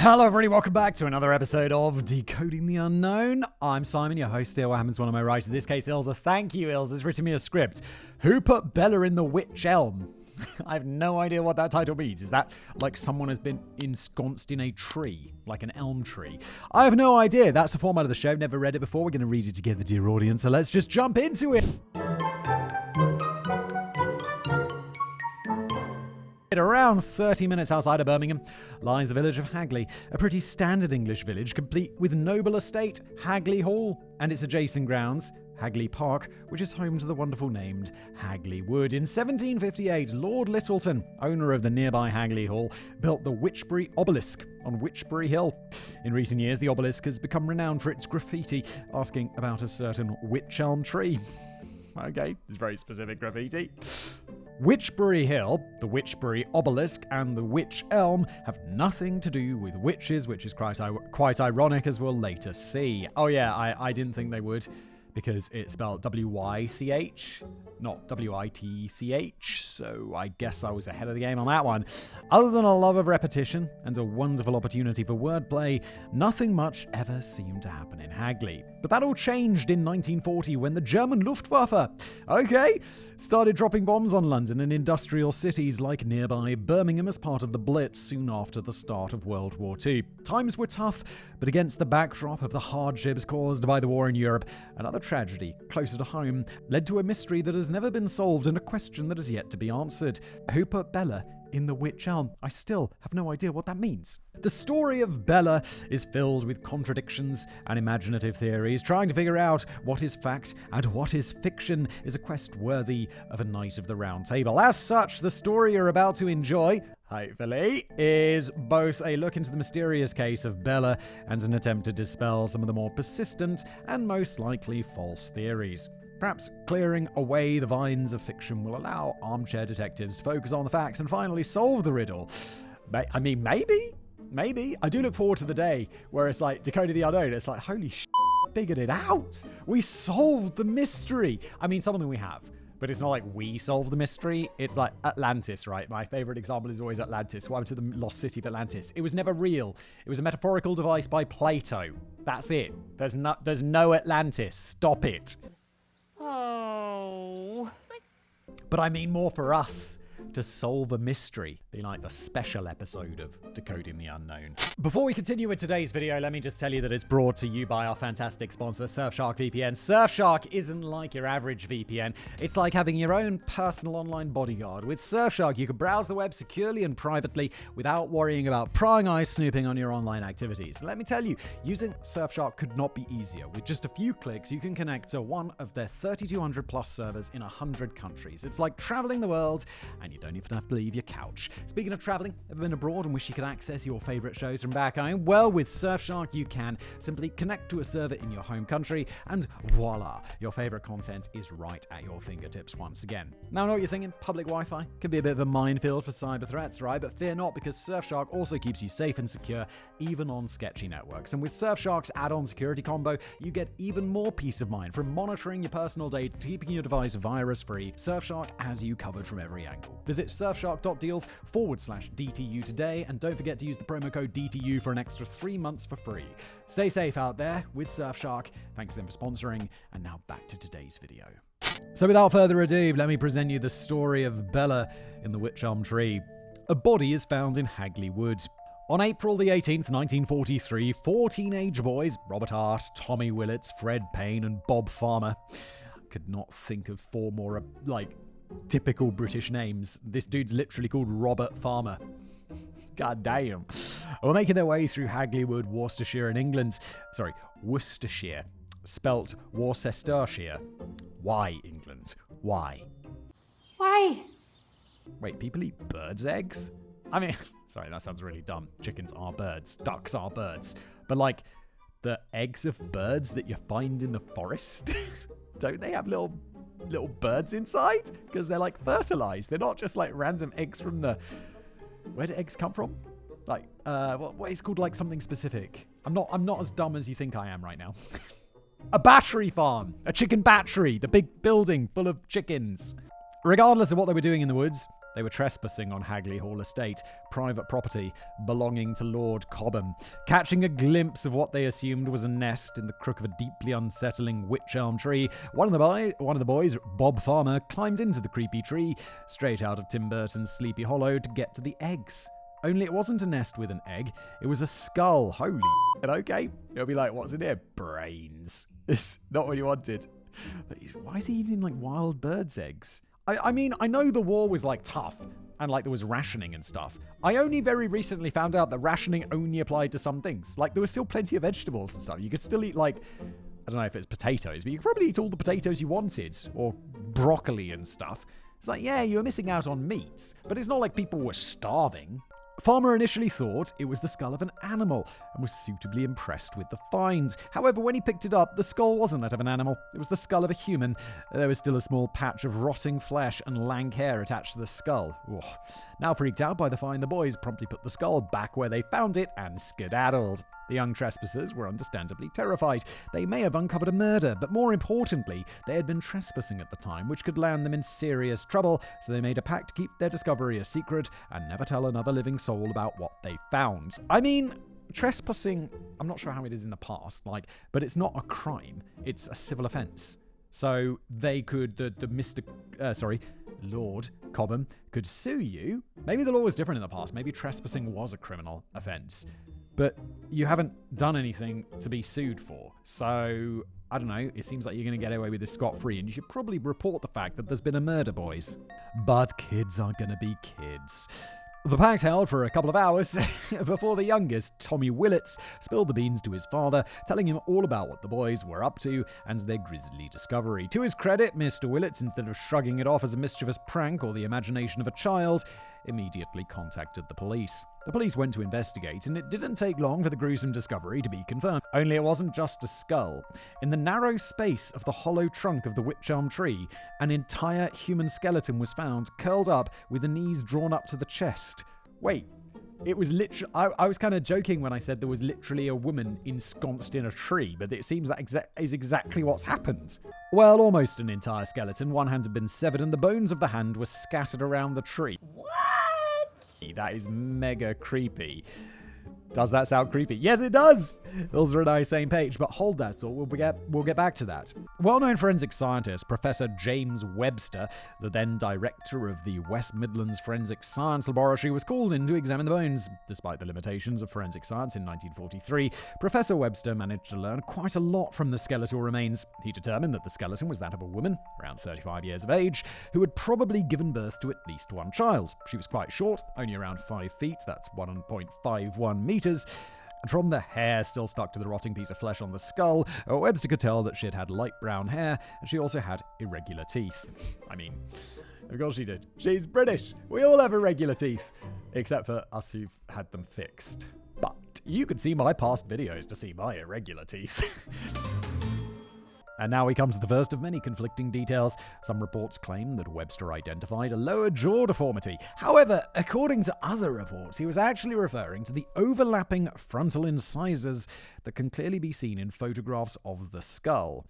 Hello everybody, welcome back to another episode of Decoding the Unknown. I'm Simon, your host here. What happens one of my writers? In this case, Ilza. Thank you, Ilza. Has written me a script. Who put Bella in the Wych Elm? I have no idea what that title means. Is that like someone has been ensconced in a tree, like an elm tree? I have no idea. That's the format of the show. Never read it before. We're going to read it together, dear audience. So let's just jump into it. Around 30 minutes outside of Birmingham lies the village of Hagley, a pretty standard English village, complete with noble estate, Hagley Hall, and its adjacent grounds, Hagley Park, which is home to the wonderful named Hagley Wood. In 1758, Lord Littleton, owner of the nearby Hagley Hall, built the Witchbury Obelisk on Witchbury Hill. In recent years, the obelisk has become renowned for its graffiti, asking about a certain Wych Elm tree. Okay, it's very specific graffiti. Witchbury Hill, the Witchbury Obelisk, and the Wych Elm have nothing to do with witches, which is quite ironic, as we'll later see. Oh yeah, I didn't think they would, because it's spelled W-Y-C-H, not W-I-T-C-H, so I guess I was ahead of the game on that one. Other than a love of repetition and a wonderful opportunity for wordplay, nothing much ever seemed to happen in Hagley. But that all changed in 1940 when the German Luftwaffe, started dropping bombs on London and industrial cities like nearby Birmingham as part of the Blitz soon after the start of World War II. Times were tough, but against the backdrop of the hardships caused by the war in Europe, another tragedy closer to home led to a mystery that has never been solved and a question that has yet to be answered. Who put Bella in the Wych Elm? I still have no idea what that means. The story of Bella is filled with contradictions and imaginative theories. Trying to figure out what is fact and what is fiction is a quest worthy of a Knight of the Round Table. As such, the story you're about to enjoy, hopefully, is both a look into the mysterious case of Bella and an attempt to dispel some of the more persistent and most likely false theories. Perhaps clearing away the vines of fiction will allow armchair detectives to focus on the facts and finally solve the riddle. I mean, maybe. I do look forward to the day where it's like Decoding the Unknown. It's like, holy shit, figured it out. We solved the mystery. I mean, some of them we have. But it's not like we solved the mystery. It's like Atlantis, right? My favorite example is always Atlantis. What happened to the lost city of Atlantis? It was never real. It was a metaphorical device by Plato. That's it. There's no Atlantis. Stop it. Oh. But I mean more for us to solve a mystery, be like the special episode of Decoding the Unknown. Before we continue with today's video, let me just tell you that it's brought to you by our fantastic sponsor, Surfshark VPN. Surfshark isn't like your average VPN. It's like having your own personal online bodyguard. With Surfshark, you can browse the web securely and privately without worrying about prying eyes snooping on your online activities. Let me tell you, using Surfshark could not be easier. With just a few clicks, you can connect to one of their 3,200 plus servers in 100 countries. It's like traveling the world, and you don't even have to leave your couch. Speaking of traveling, ever been abroad and wish you could access your favorite shows from back home? Well, with Surfshark you can. Simply connect to a server in your home country and voila, your favorite content is right at your fingertips once again. Now I know what you're thinking, public Wi-Fi can be a bit of a minefield for cyber threats, right? But fear not, because Surfshark also keeps you safe and secure even on sketchy networks. And with Surfshark's add-on security combo, you get even more peace of mind, from monitoring your personal data to keeping your device virus-free. Surfshark has you covered from every angle. Visit surfshark.deals/DTU today, and don't forget to use the promo code DTU for an extra 3 months for free. Stay safe out there with Surfshark. Thanks to them for sponsoring, and now back to today's video. So without further ado, let me present you the story of Bella in the Wych Elm tree. A body is found in Hagley Wood. On April the 18th, 1943, 4 teenage boys, Robert Hart, Tommy Willits, Fred Payne, and Bob Farmer. I could not think of 4 more, typical British names. This dude's literally called Robert Farmer. God damn. We're making their way through Hagley Wood, Worcestershire in England. Sorry, Worcestershire. Spelt Worcestershire. Why, England? Why? Why? Wait, people eat birds' eggs? I mean, sorry, that sounds really dumb. Chickens are birds. Ducks are birds. But the eggs of birds that you find in the forest, don't they have little birds inside? Because they're fertilized. They're not just random eggs from the... Where do eggs come from? What is called something specific? I'm not as dumb as you think I am right now. A battery farm. A chicken battery. The big building full of chickens. Regardless of what they were doing in the woods, They were trespassing on Hagley Hall Estate, private property belonging to Lord Cobham. Catching a glimpse of what they assumed was a nest in the crook of a deeply unsettling wych elm tree, one of the boys, Bob Farmer, climbed into the creepy tree, straight out of Tim Burton's Sleepy Hollow, to get to the eggs. Only it wasn't a nest with an egg, it was a skull. Holy shit, okay. It'll be like, what's in here? Brains. It's not what you wanted. But why is he eating, like, wild birds' eggs? I mean, I know the war was, like, tough, and, like, there was rationing and stuff. I only very recently found out that rationing only applied to some things. Like, there was still plenty of vegetables and stuff. You could still eat, like, I don't know if it's potatoes, but you could probably eat all the potatoes you wanted, or broccoli and stuff. It's like, yeah, you were missing out on meats, but it's not like people were starving. Farmer initially thought it was the skull of an animal and was suitably impressed with the find. However, when he picked it up, the skull wasn't that of an animal. It was the skull of a human. There was still a small patch of rotting flesh and lank hair attached to the skull. Ugh. Now freaked out by the find, the boys promptly put the skull back where they found it and skedaddled. The young trespassers were understandably terrified. They may have uncovered a murder, but more importantly, they had been trespassing at the time, which could land them in serious trouble, so they made a pact to keep their discovery a secret and never tell another living soul about what they found. I mean, trespassing, I'm not sure how it is in the past, but it's not a crime. It's a civil offense. So they could, Lord Cobham could sue you. Maybe the law was different in the past. Maybe trespassing was a criminal offense. But you haven't done anything to be sued for. So, I don't know, it seems like you're going to get away with this scot-free, and you should probably report the fact that there's been a murder, boys. But kids are going to be kids. The pact held for a couple of hours before the youngest, Tommy Willets, spilled the beans to his father, telling him all about what the boys were up to and their grisly discovery. To his credit, Mr. Willets, instead of shrugging it off as a mischievous prank or the imagination of a child, immediately contacted the police. The police went to investigate, and it didn't take long for the gruesome discovery to be confirmed. Only it wasn't just a skull. In the narrow space of the hollow trunk of the wych elm tree, an entire human skeleton was found, curled up with the knees drawn up to the chest. Wait, it was literally... I was kind of joking when I said there was literally a woman ensconced in a tree, but it seems that is exactly what's happened. Well, almost an entire skeleton. One hand had been severed, and the bones of the hand were scattered around the tree. What? That is mega creepy. Does that sound creepy? Yes, it does! Those are on the same page, but hold that thought. We'll get back to that. Well-known forensic scientist Professor James Webster, the then director of the West Midlands Forensic Science Laboratory, was called in to examine the bones. Despite the limitations of forensic science in 1943, Professor Webster managed to learn quite a lot from the skeletal remains. He determined that the skeleton was that of a woman, around 35 years of age, who had probably given birth to at least one child. She was quite short, only around 5 feet, that's 1.51 meters. And from the hair still stuck to the rotting piece of flesh on the skull, Webster could tell that she had light brown hair, and she also had irregular teeth. I mean, of course she did. She's British. We all have irregular teeth, except for us who've had them fixed. But you could see my past videos to see my irregular teeth. And now we come to the first of many conflicting details. Some reports claim that Webster identified a lower jaw deformity. However, according to other reports, he was actually referring to the overlapping frontal incisors that can clearly be seen in photographs of the skull.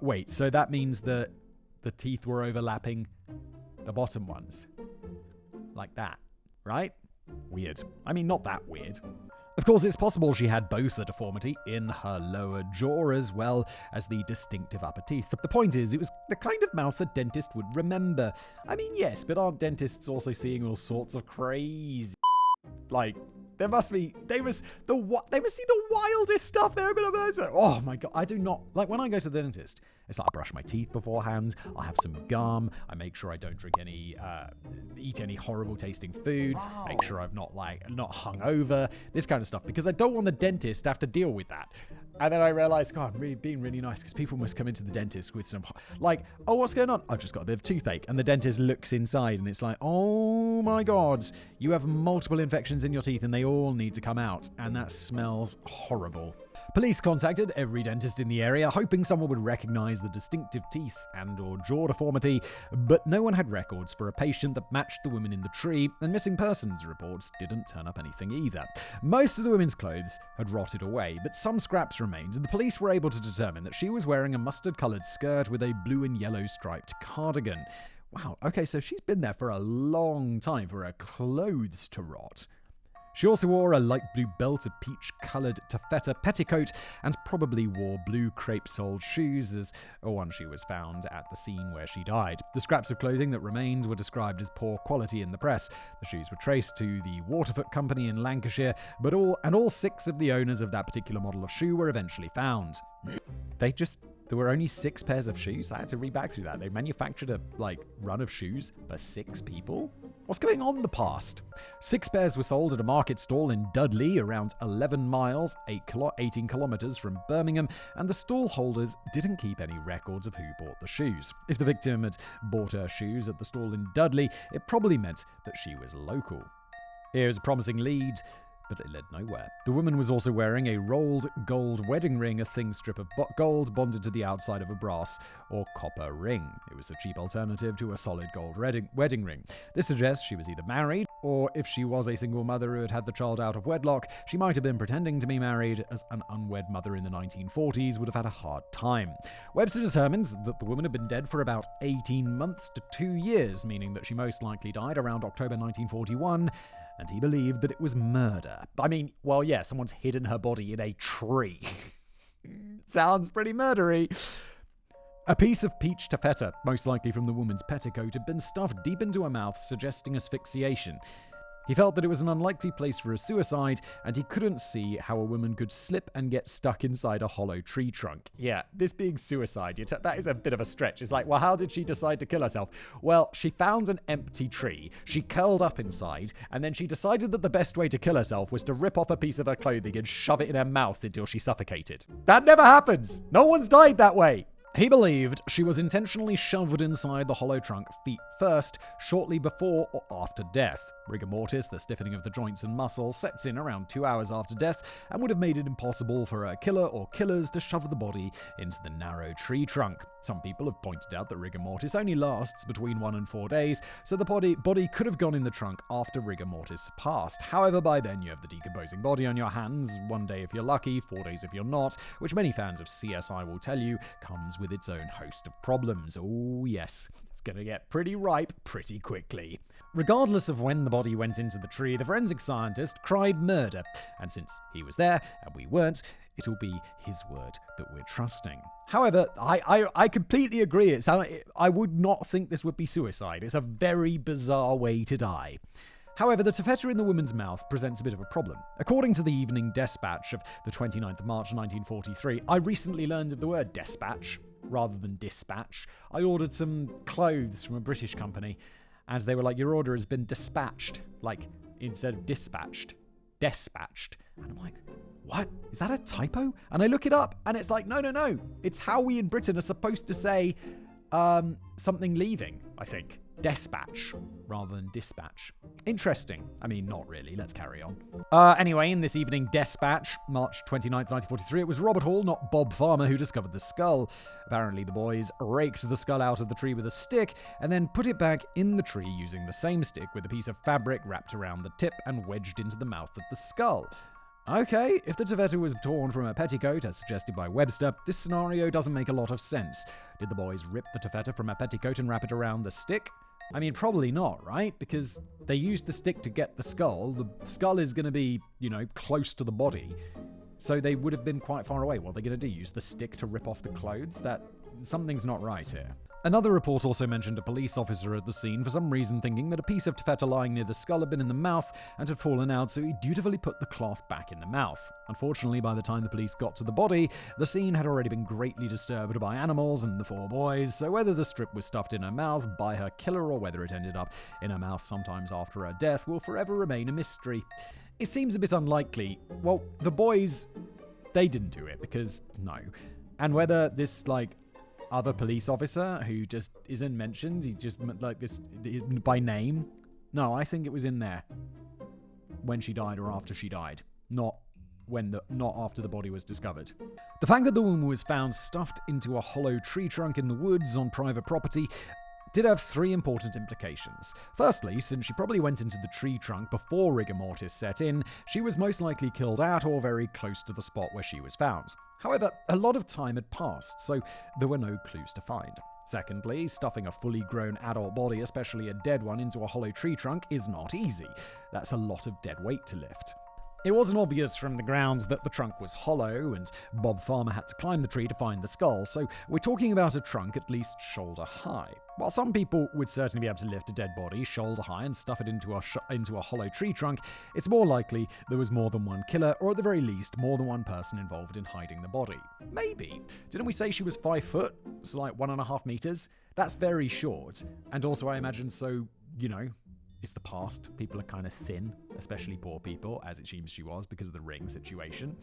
Wait, so that means that the teeth were overlapping the bottom ones? Like that, right? Weird. I mean, not that weird. Of course, it's possible she had both a deformity in her lower jaw as well as the distinctive upper teeth. The point is, it was the kind of mouth a dentist would remember. I mean, yes, but aren't dentists also seeing all sorts of crazy... Like, they must see the wildest stuff there. Oh my God, I do not... Like, when I go to the dentist, it's like I brush my teeth beforehand, I have some gum, I make sure I don't eat any horrible tasting foods, make sure I'm not hungover, this kind of stuff, because I don't want the dentist to have to deal with that. And then I realized, God, I'm being really nice, because people must come into the dentist with some, oh, what's going on? I've just got a bit of toothache. And the dentist looks inside, and it's like, oh my God, you have multiple infections in your teeth, and they all need to come out. And that smells horrible. Police contacted every dentist in the area, hoping someone would recognize the distinctive teeth and/or jaw deformity, but no one had records for a patient that matched the woman in the tree, and missing persons reports didn't turn up anything either. Most of the women's clothes had rotted away, but some scraps remained, and the police were able to determine that she was wearing a mustard-colored skirt with a blue and yellow striped cardigan. Wow, okay, so she's been there for a long time for her clothes to rot. She also wore a light blue belted peach-coloured taffeta petticoat and probably wore blue crepe-soled shoes as one she was found at the scene where she died. The scraps of clothing that remained were described as poor quality in the press. The shoes were traced to the Waterfoot Company in Lancashire, but all 6 of the owners of that particular model of shoe were eventually found. There were only 6 pairs of shoes. I had to read back through that. They manufactured a, run of shoes for 6 people? What's going on in the past? 6 pairs were sold at a market stall in Dudley, around 11 miles, 18 kilometres from Birmingham, and the stall holders didn't keep any records of who bought the shoes. If the victim had bought her shoes at the stall in Dudley, it probably meant that she was local. Here's a promising lead, but it led nowhere. The woman was also wearing a rolled gold wedding ring, a thin strip of gold bonded to the outside of a brass or copper ring. It was a cheap alternative to a solid gold wedding ring. This suggests she was either married, or if she was a single mother who had had the child out of wedlock, she might have been pretending to be married, as an unwed mother in the 1940s would have had a hard time. Webster determines that the woman had been dead for about 18 months to 2 years, meaning that she most likely died around October 1941, and he believed that it was murder. I mean, well, yeah, someone's hidden her body in a tree. Sounds pretty murdery. A piece of peach taffeta, most likely from the woman's petticoat, had been stuffed deep into her mouth, suggesting asphyxiation. He felt that it was an unlikely place for a suicide, and he couldn't see how a woman could slip and get stuck inside a hollow tree trunk. Yeah, this being suicide, that is a bit of a stretch. It's like, well, how did she decide to kill herself? Well, she found an empty tree, she curled up inside, and then she decided that the best way to kill herself was to rip off a piece of her clothing and shove it in her mouth until she suffocated. That never happens! No one's died that way! He believed she was intentionally shoved inside the hollow trunk feet first, shortly before or after death. Rigor mortis, the stiffening of the joints and muscles, sets in around 2 hours after death and would have made it impossible for a killer or killers to shove the body into the narrow tree trunk. Some people have pointed out that rigor mortis only lasts between 1 and 4 days, so the body could have gone in the trunk after rigor mortis passed. However, by then you have the decomposing body on your hands, 1 day if you're lucky, 4 days if you're not, which many fans of CSI will tell you comes with its own host of problems. Oh yes, it's gonna get pretty ripe pretty quickly. Regardless of when the body went into the tree, the forensic scientist cried murder, and since he was there and we weren't, it'll be his word that we're trusting. However, I completely agree. I would not think this would be suicide. It's a very bizarre way to die. However, the taffeta in the woman's mouth presents a bit of a problem. According to the Evening Dispatch of the 29th of March 1943, I recently learned of the word dispatch rather than dispatch. I ordered some clothes from a British company, and they were like, your order has been dispatched. Like, instead of dispatched. Dispatched. And I'm like, what? Is that a typo? And I look it up, and it's like, no. It's how we in Britain are supposed to say something leaving, I think. Dispatch rather than dispatch. Interesting. I mean, not really. Let's carry on. Anyway, in this Evening Dispatch, March 29th, 1943, it was Robert Hall, not Bob Farmer, who discovered the skull. Apparently, the boys raked the skull out of the tree with a stick and then put it back in the tree using the same stick with a piece of fabric wrapped around the tip and wedged into the mouth of the skull. Okay, if the taffeta was torn from a petticoat, as suggested by Webster, this scenario doesn't make a lot of sense. Did the boys rip the taffeta from a petticoat and wrap it around the stick? I mean, probably not, right? Because they used the stick to get the skull. The skull is going to be, close to the body. So they would have been quite far away. What are they going to do? Use the stick to rip off the clothes? Something's not right here. Another report also mentioned a police officer at the scene for some reason thinking that a piece of taffeta lying near the skull had been in the mouth and had fallen out, so he dutifully put the cloth back in the mouth. Unfortunately, by the time the police got to the body, the scene had already been greatly disturbed by animals and the 4 boys, so whether the strip was stuffed in her mouth by her killer or whether it ended up in her mouth sometimes after her death will forever remain a mystery. It seems a bit unlikely. Well, the boys, they didn't do it because no. And whether this, other police officer who just isn't mentioned, he's just like this by name. No, I think it was in there when she died or after she died, not after the body was discovered. The fact that the woman was found stuffed into a hollow tree trunk in the woods on private property did have 3 important implications. Firstly, since she probably went into the tree trunk before rigor mortis set in, she was most likely killed at or very close to the spot where she was found. However, a lot of time had passed, so there were no clues to find. Secondly, stuffing a fully grown adult body, especially a dead one, into a hollow tree trunk is not easy. That's a lot of dead weight to lift. It wasn't obvious from the ground that the trunk was hollow, and Bob Farmer had to climb the tree to find the skull, so we're talking about a trunk at least shoulder high. While some people would certainly be able to lift a dead body shoulder high and stuff it into a hollow tree trunk, it's more likely there was more than one killer, or at the very least, more than one person involved in hiding the body. Maybe. Didn't we say she was 5 foot? So like 1.5 meters? That's very short. And also I imagine so, it's the past. People are kind of thin, especially poor people, as it seems she was because of the ring situation.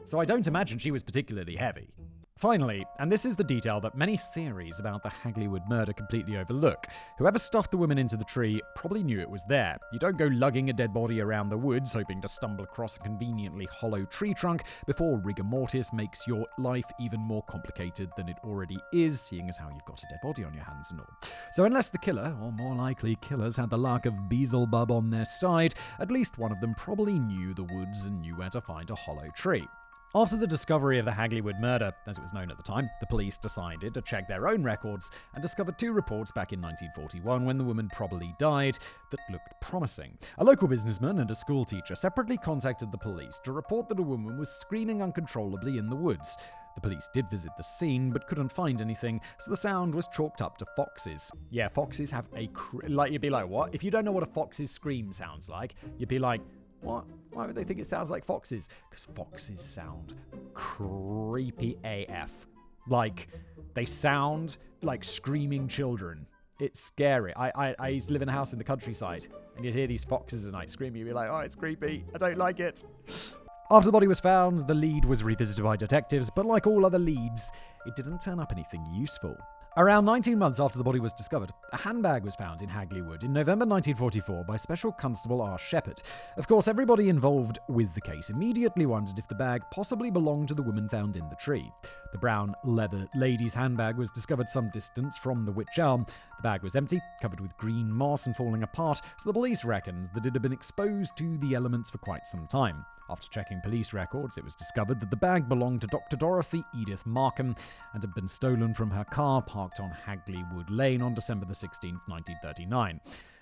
So I don't imagine she was particularly heavy. Finally, and this is the detail that many theories about the Hagleywood murder completely overlook, whoever stuffed the woman into the tree probably knew it was there. You don't go lugging a dead body around the woods hoping to stumble across a conveniently hollow tree trunk before rigor mortis makes your life even more complicated than it already is, seeing as how you've got a dead body on your hands and all. So unless the killer, or more likely killers, had the luck of Beelzebub on their side, at least one of them probably knew the woods and knew where to find a hollow tree. After the discovery of the Hagleywood murder, as it was known at the time, the police decided to check their own records and discovered 2 reports back in 1941 when the woman probably died that looked promising. A local businessman and a schoolteacher separately contacted the police to report that a woman was screaming uncontrollably in the woods. The police did visit the scene, but couldn't find anything, so the sound was chalked up to foxes. Yeah, foxes have you'd be like, what? If you don't know what a fox's scream sounds like, you'd be like, what? Why would they think it sounds like foxes? Because foxes sound creepy AF. Like, they sound like screaming children. It's scary. I used to live in a house in the countryside, and you'd hear these foxes at night screaming. You'd be like, oh, it's creepy. I don't like it. After the body was found, the lead was revisited by detectives, but like all other leads, it didn't turn up anything useful. Around 19 months after the body was discovered, a handbag was found in Hagleywood in November 1944 by Special Constable R. Shepherd. Of course, everybody involved with the case immediately wondered if the bag possibly belonged to the woman found in the tree. The brown leather lady's handbag was discovered some distance from the Wych Elm. The bag was empty, covered with green moss and falling apart, so the police reckoned that it had been exposed to the elements for quite some time. After checking police records, it was discovered that the bag belonged to Dr. Dorothy Edith Markham and had been stolen from her car parked on Hagleywood Lane on December 16, 1939.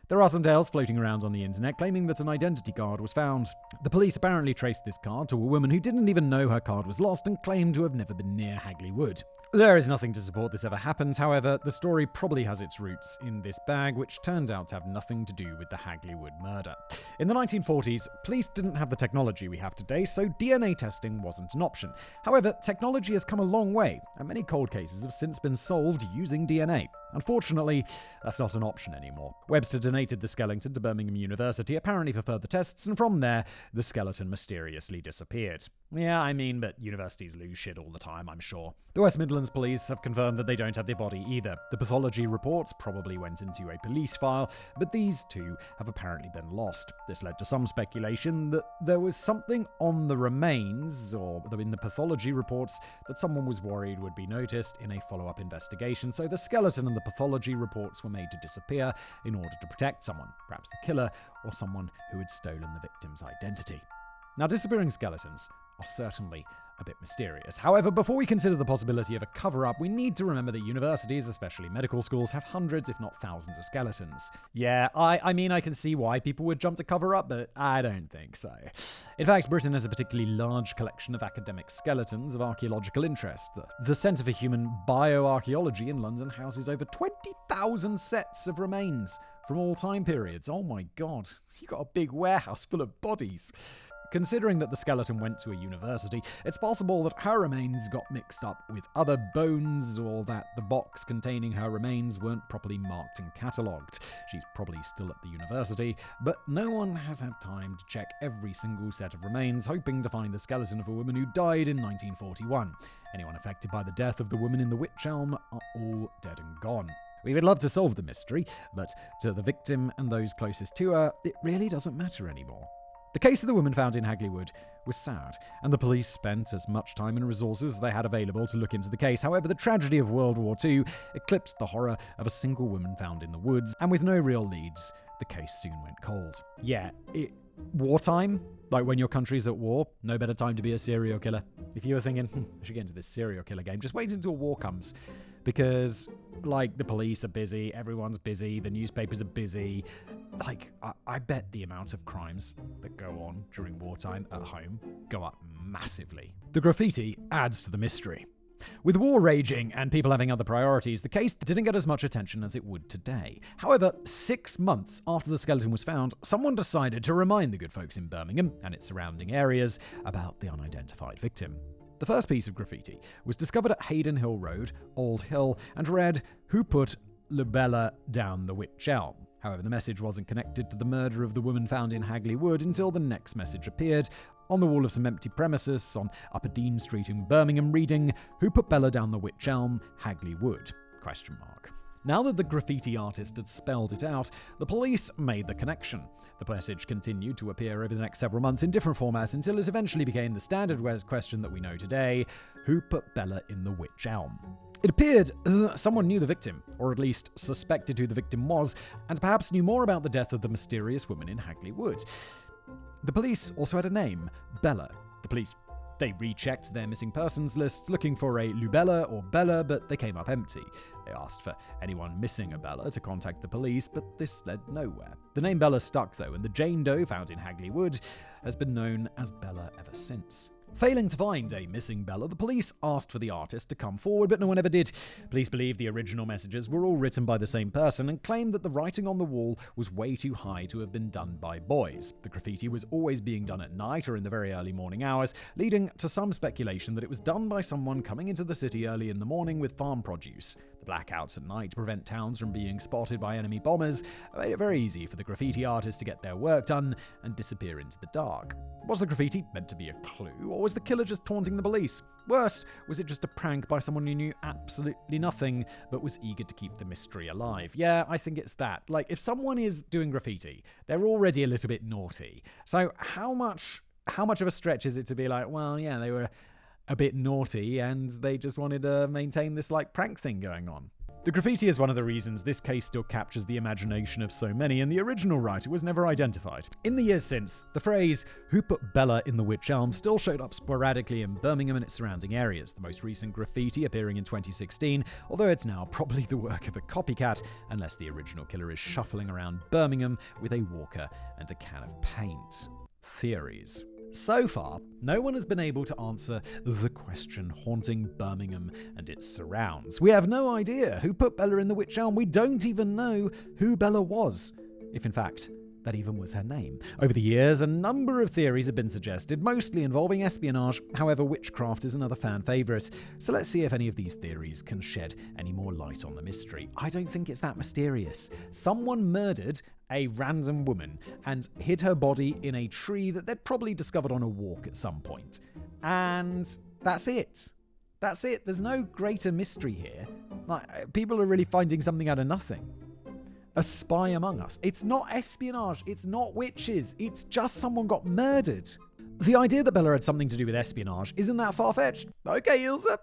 There are some tales floating around on the internet claiming that an identity card was found. The police apparently traced this card to a woman who didn't even know her card was lost and claimed to have never been near Hagleywood. There is nothing to support this ever happened, however, the story probably has its roots in this bag, which turned out to have nothing to do with the Hagleywood murder. In the 1940s, police didn't have the technology we have today, so DNA testing wasn't an option. However, technology has come a long way, and many cold cases have since been solved using DNA. Unfortunately, that's not an option anymore. Webster donated the skeleton to Birmingham University, apparently for further tests, and from there, the skeleton mysteriously disappeared. Yeah, but universities lose shit all the time, I'm sure. The West Midlands police have confirmed that they don't have the body either. The pathology reports probably went into a police file, but these two have apparently been lost. This led to some speculation that there was something on the remains, or in the pathology reports, that someone was worried would be noticed in a follow-up investigation, so the skeleton and the pathology reports were made to disappear in order to protect someone, perhaps the killer, or someone who had stolen the victim's identity. Now, disappearing skeletons are certainly a bit mysterious. However, before we consider the possibility of a cover-up, we need to remember that universities, especially medical schools, have hundreds, if not thousands, of skeletons. Yeah, I can see why people would jump to cover-up, but I don't think so. In fact, Britain has a particularly large collection of academic skeletons of archaeological interest. The Centre for Human Bioarchaeology in London houses over 20,000 sets of remains from all time periods. Oh my god, you got a big warehouse full of bodies. Considering that the skeleton went to a university, it's possible that her remains got mixed up with other bones, or that the box containing her remains weren't properly marked and catalogued. She's probably still at the university, but no one has had time to check every single set of remains, hoping to find the skeleton of a woman who died in 1941. Anyone affected by the death of the woman in the Wych Elm are all dead and gone. We would love to solve the mystery, but to the victim and those closest to her, it really doesn't matter anymore. The case of the woman found in Hagleywood was sad, and the police spent as much time and resources as they had available to look into the case. However, the tragedy of World War II eclipsed the horror of a single woman found in the woods, and with no real leads, the case soon went cold. Yeah, wartime? Like when your country's at war, no better time to be a serial killer. If you were thinking, I should get into this serial killer game, just wait until war comes. because, like, the police are busy, everyone's busy, the newspapers are busy. Like, I bet the amount of crimes that go on during wartime at home go up massively. The graffiti adds to the mystery. With war raging and people having other priorities, the case didn't get as much attention as it would today. However, 6 months after the skeleton was found, someone decided to remind the good folks in Birmingham and its surrounding areas about the unidentified victim. The first piece of graffiti was discovered at Hayden Hill Road, Old Hill, and read, "Who put Lubella down the Wych Elm?" However, the message wasn't connected to the murder of the woman found in Hagley Wood until the next message appeared on the wall of some empty premises on Upper Dean Street in Birmingham, reading, "Who put Bella down the Wych Elm, Hagley Wood?" Now that the graffiti artist had spelled it out, the police made the connection. The message continued to appear over the next several months in different formats until it eventually became the standard question that we know today: who put Bella in the Wych Elm? It appeared someone knew the victim, or at least suspected who the victim was, and perhaps knew more about the death of the mysterious woman in Hagley Wood. The police also had a name, Bella. They rechecked their missing persons list looking for a Lubella or Bella, but they came up empty. They asked for anyone missing a Bella to contact the police, but this led nowhere. The name Bella stuck though, and the Jane Doe found in Hagley Wood has been known as Bella ever since. Failing to find a missing Bella, the police asked for the artist to come forward, but no one ever did. Police believe the original messages were all written by the same person and claimed that the writing on the wall was way too high to have been done by boys. The graffiti was always being done at night or in the very early morning hours, leading to some speculation that it was done by someone coming into the city early in the morning with farm produce. The blackouts at night to prevent towns from being spotted by enemy bombers made it very easy for the graffiti artists to get their work done and disappear into the dark. Was the graffiti meant to be a clue, or was the killer just taunting the police? Worse, was it just a prank by someone who knew absolutely nothing but was eager to keep the mystery alive? Yeah, I think it's that. Like, if someone is doing graffiti, they're already a little bit naughty. So how much of a stretch is it to be like, well, yeah, they were a bit naughty and they just wanted to maintain this like prank thing going on? The graffiti is one of the reasons this case still captures the imagination of so many, and the original writer was never identified. In the years since, the phrase, "Who put Bella in the Wych Elm?" still showed up sporadically in Birmingham and its surrounding areas, the most recent graffiti appearing in 2016, although it's now probably the work of a copycat, unless the original killer is shuffling around Birmingham with a walker and a can of paint. Theories. So far, no one has been able to answer the question haunting Birmingham and its surrounds. We have no idea who put Bella in the Wych Elm. We don't even know who Bella was, if in fact that even was her name. Over the years, a number of theories have been suggested, mostly involving espionage. However, witchcraft is another fan favourite, so let's see if any of these theories can shed any more light on the mystery. I don't think it's that mysterious. Someone murdered a random woman and hid her body in a tree that they'd probably discovered on a walk at some point. And that's it. That's it. There's no greater mystery here. Like, people are really finding something out of nothing. A spy among us. It's not espionage. It's not witches. It's just someone got murdered. The idea that Bella had something to do with espionage isn't that far-fetched. Okay, Ilse,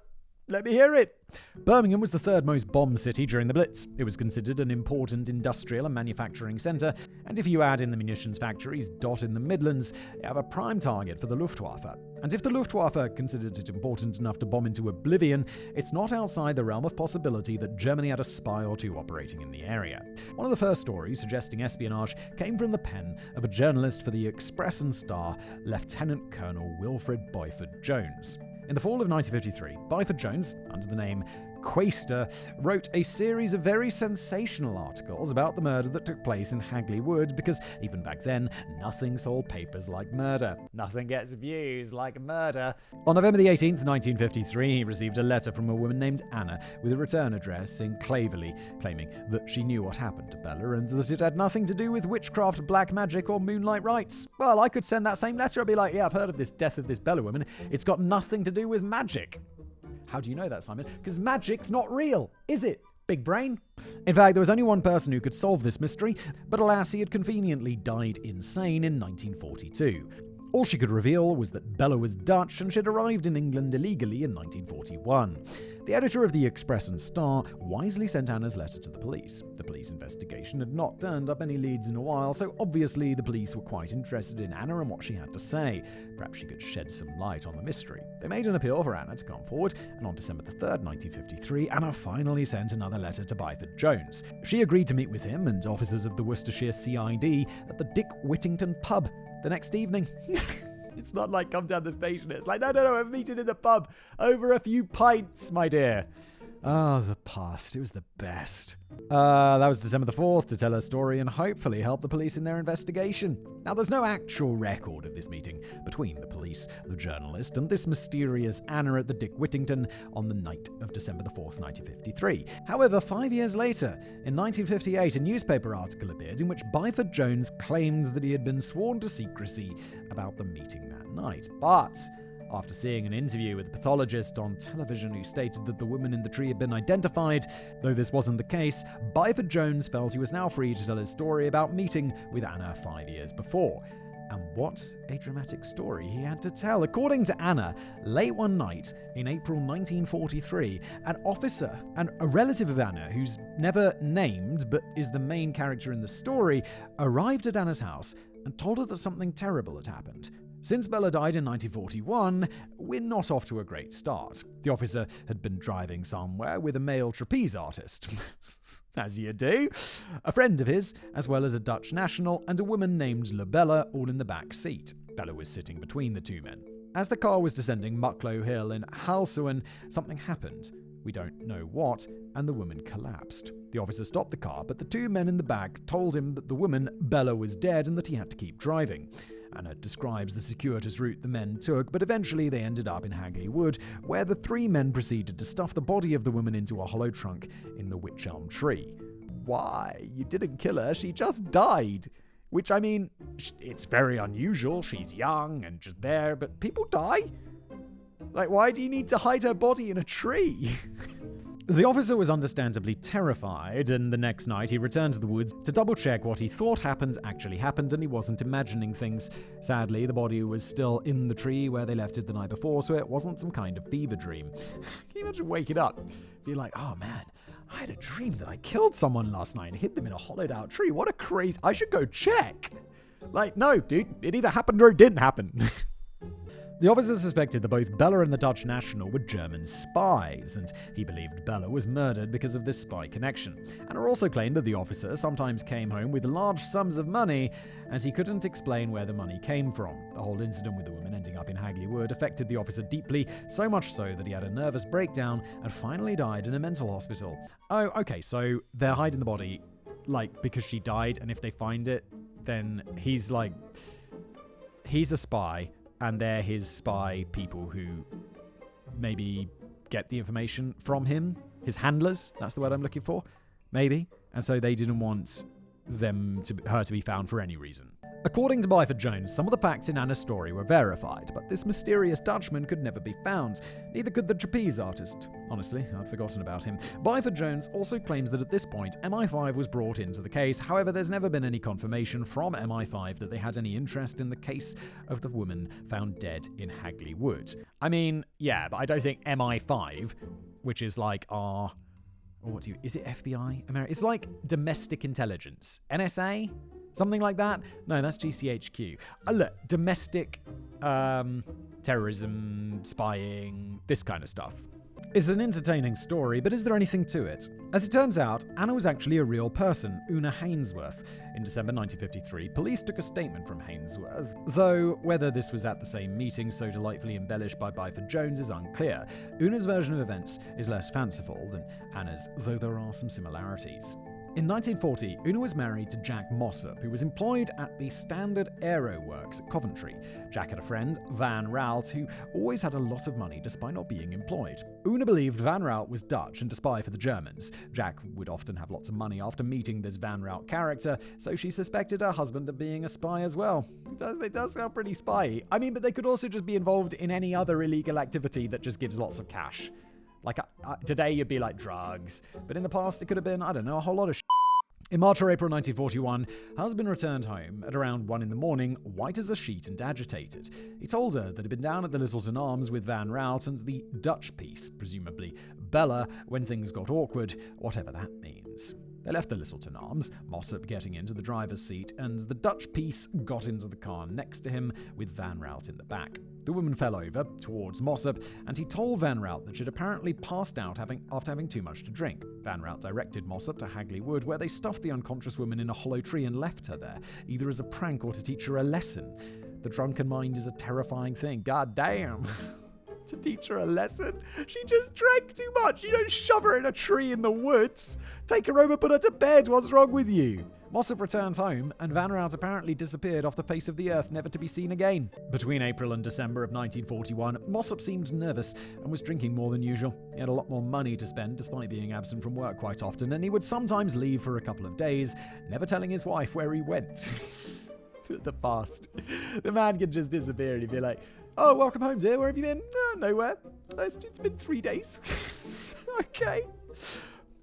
let me hear it. Birmingham was the third most bombed city during the Blitz. It was considered an important industrial and manufacturing centre, and if you add in the munitions factories dot in the Midlands, you have a prime target for the Luftwaffe. And if the Luftwaffe considered it important enough to bomb into oblivion, it's not outside the realm of possibility that Germany had a spy or two operating in the area. One of the first stories suggesting espionage came from the pen of a journalist for the Express and Star, Lieutenant Colonel Wilfred Byford Jones. In the fall of 1953, Byford Jones, under the name Quaster, wrote a series of very sensational articles about the murder that took place in Hagley Wood, because even back then, nothing sold papers like murder. Nothing gets views like murder. On November the 18th, 1953, he received a letter from a woman named Anna with a return address in Claverley, claiming that she knew what happened to Bella and that it had nothing to do with witchcraft, black magic, or moonlight rites. Well, I could send that same letter. I'd be like, yeah, I've heard of this death of this Bella woman. It's got nothing to do with magic. How do you know that, Simon? Because magic's not real, is it? Big brain. In fact, there was only one person who could solve this mystery, but alas, he had conveniently died insane in 1942. All she could reveal was that Bella was Dutch and she'd arrived in England illegally in 1941. The editor of the Express and Star wisely sent Anna's letter to the police. The police investigation had not turned up any leads in a while, so obviously the police were quite interested in Anna and what she had to say. Perhaps she could shed some light on the mystery. They made an appeal for Anna to come forward, and on December 3rd, 1953, Anna finally sent another letter to Byford Jones. She agreed to meet with him and officers of the Worcestershire CID at the Dick Whittington pub the next evening. It's not like come down the station. It's like, no, I'm meeting in the pub over a few pints, my dear. Oh, the past. It was the best. That was December the 4th to tell her story and hopefully help the police in their investigation. Now, there's no actual record of this meeting between the police, the journalist, and this mysterious Anna at the Dick Whittington on the night of December the 4th, 1953. However, 5 years later, in 1958, a newspaper article appeared in which Byford Jones claimed that he had been sworn to secrecy about the meeting that night. But after seeing an interview with a pathologist on television who stated that the woman in the tree had been identified, though this wasn't the case, Byford Jones felt he was now free to tell his story about meeting with Anna 5 years before. And what a dramatic story he had to tell. According to Anna, late one night in April 1943, an officer and a relative of Anna, who's never named but is the main character in the story, arrived at Anna's house and told her that something terrible had happened. Since Bella died in 1941, we're not off to a great start. The officer had been driving somewhere with a male trapeze artist. As you do. A friend of his, as well as a Dutch national, and a woman named Bella, all in the back seat. Bella was sitting between the two men. As the car was descending Mucklow Hill in Halsowen, something happened. We don't know what, and the woman collapsed. The officer stopped the car, but the two men in the back told him that the woman, Bella, was dead and that he had to keep driving. Anna describes the circuitous route the men took, but eventually they ended up in Hagley Wood, where the three men proceeded to stuff the body of the woman into a hollow trunk in the Wych Elm tree. Why? You didn't kill her, she just died. Which, I mean, it's very unusual, she's young and just there, but people die? Like, why do you need to hide her body in a tree? The officer was understandably terrified, and the next night he returned to the woods to double-check what he thought happened actually happened, and he wasn't imagining things. Sadly, the body was still in the tree where they left it the night before, so it wasn't some kind of fever dream. Can you imagine waking up, being like, oh man, I had a dream that I killed someone last night and hid them in a hollowed-out tree. What a crazy... I should go check. Like, no, dude, it either happened or it didn't happen. The officer suspected that both Bella and the Dutch national were German spies, and he believed Bella was murdered because of this spy connection. Anna also claimed that the officer sometimes came home with large sums of money, and he couldn't explain where the money came from. The whole incident with the woman ending up in Hagley Wood affected the officer deeply, so much so that he had a nervous breakdown and finally died in a mental hospital. Oh, okay, so they're hiding the body, like, because she died, and if they find it, then he's a spy, and they're his spy people who maybe get the information from him. His handlers, that's the word I'm looking for. Maybe. And so they didn't want her to be found for any reason. According to Byford Jones, some of the facts in Anna's story were verified, but this mysterious Dutchman could never be found. Neither could the trapeze artist. Honestly, I'd forgotten about him. Byford Jones also claims that at this point, MI5 was brought into the case. However, there's never been any confirmation from MI5 that they had any interest in the case of the woman found dead in Hagley Wood. I mean, yeah, but I don't think MI5, which is like our... is it FBI? It's like domestic intelligence. NSA? Something like that? No, that's GCHQ. Look, domestic terrorism, spying, this kind of stuff. It's an entertaining story, but is there anything to it? As it turns out, Anna was actually a real person, Una Hainsworth. In December 1953, police took a statement from Hainsworth, though whether this was at the same meeting so delightfully embellished by Byford Jones is unclear. Una's version of events is less fanciful than Anna's, though there are some similarities. In 1940, Una was married to Jack Mossop, who was employed at the Standard Aero Works at Coventry. Jack had a friend, Van Raalte, who always had a lot of money despite not being employed. Una believed Van Raalte was Dutch and to spy for the Germans. Jack would often have lots of money after meeting this Van Raalte character, so she suspected her husband of being a spy as well. It does sound pretty spy-y. I mean, but they could also just be involved in any other illegal activity that just gives lots of cash. Like, today you'd be like drugs, but in the past it could have been, I don't know, a whole lot of shit. In March or April 1941, husband returned home at around 1 a.m, white as a sheet and agitated. He told her that he'd been down at the Littleton Arms with Van Rout and the Dutch piece, presumably Bella, when things got awkward, whatever that means. They left the Littleton Arms, Mossop getting into the driver's seat, and the Dutch piece got into the car next to him with Van Rout in the back. The woman fell over towards Mossop, and he told Van Rout that she'd apparently passed out after having too much to drink. Van Rout directed Mossop to Hagley Wood, where they stuffed the unconscious woman in a hollow tree and left her there, either as a prank or to teach her a lesson. The drunken mind is a terrifying thing. God damn. To teach her a lesson? She just drank too much. You don't shove her in a tree in the woods. Take her home and put her to bed. What's wrong with you? Mossop returns home, and Van Rout apparently disappeared off the face of the earth, never to be seen again. Between April and December of 1941, Mossop seemed nervous and was drinking more than usual. He had a lot more money to spend, despite being absent from work quite often, and he would sometimes leave for a couple of days, never telling his wife where he went. The past. The man can just disappear and he'd be like, "Oh, welcome home, dear. Where have you been?" "Oh, nowhere. It's been 3 days." Okay.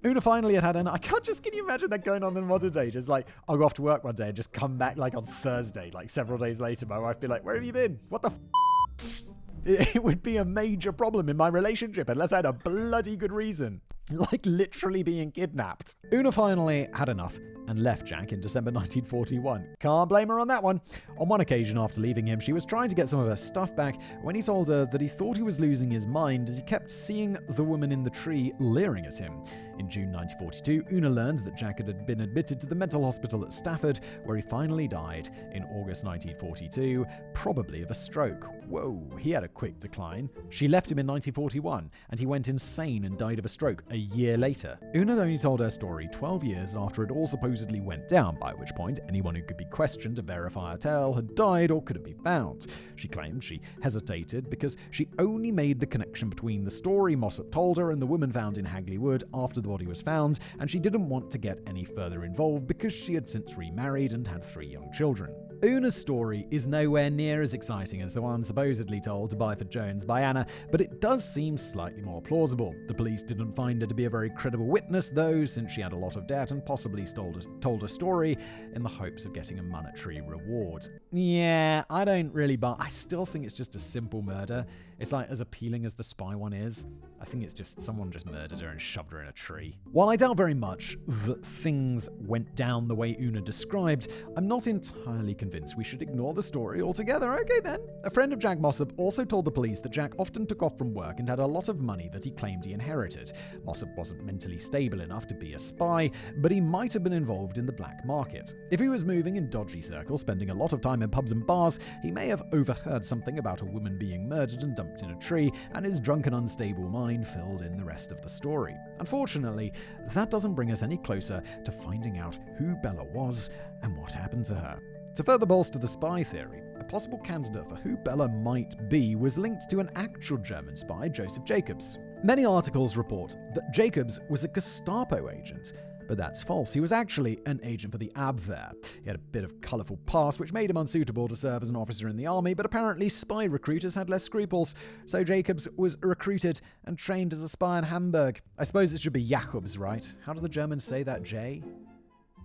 Una finally had enough. Can you imagine that going on in the modern day? Just like, I'll go off to work one day and just come back like on Thursday, like several days later. My wife be like, "Where have you been? What the f-?" It would be a major problem in my relationship unless I had a bloody good reason. Like literally being kidnapped. Una finally had enough and left Jack in December 1941. Can't blame her on that one. On one occasion after leaving him, she was trying to get some of her stuff back when he told her that he thought he was losing his mind as he kept seeing the woman in the tree leering at him. In June 1942, Una learned that Jack had been admitted to the mental hospital at Stafford, where he finally died in August 1942, probably of a stroke. Whoa, he had a quick decline. She left him in 1941, and he went insane and died of a stroke a year later. Una only told her story 12 years after it all supposedly went down, by which point anyone who could be questioned to verify her tale had died or couldn't be found. She claimed she hesitated because she only made the connection between the story Mossop told her and the woman found in Hagley Wood after the body was found, and she didn't want to get any further involved because she had since remarried and had 3 young children. Una's story is nowhere near as exciting as the one supposedly told to Byford Jones by Anna, but it does seem slightly more plausible. The police didn't find her to be a very credible witness, though, since she had a lot of debt and possibly told a story in the hopes of getting a monetary reward. Yeah, I don't really buy. I still think it's just a simple murder. It's like as appealing as the spy one is. I think it's just someone just murdered her and shoved her in a tree. While I doubt very much that things went down the way Una described, I'm not entirely convinced we should ignore the story altogether. Okay then. A friend of Jack Mossop also told the police that Jack often took off from work and had a lot of money that he claimed he inherited. Mossop wasn't mentally stable enough to be a spy, but he might have been involved in the black market. If he was moving in dodgy circles, spending a lot of time in pubs and bars, he may have overheard something about a woman being murdered and dumped in a tree, and his drunken, unstable mind filled in the rest of the story. Unfortunately, that doesn't bring us any closer to finding out who Bella was and what happened to her. To further bolster the spy theory, a possible candidate for who Bella might be was linked to an actual German spy, Joseph Jacobs. Many articles report that Jacobs was a Gestapo agent, but that's false. He was actually an agent for the Abwehr. He had a bit of colourful past, which made him unsuitable to serve as an officer in the army, but apparently spy recruiters had less scruples, so Jacobs was recruited and trained as a spy in Hamburg. I suppose it should be Jacobs, right? How do the Germans say that, J?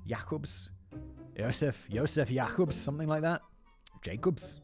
Jacobs? Joseph Jacobs, something like that? Jacobs?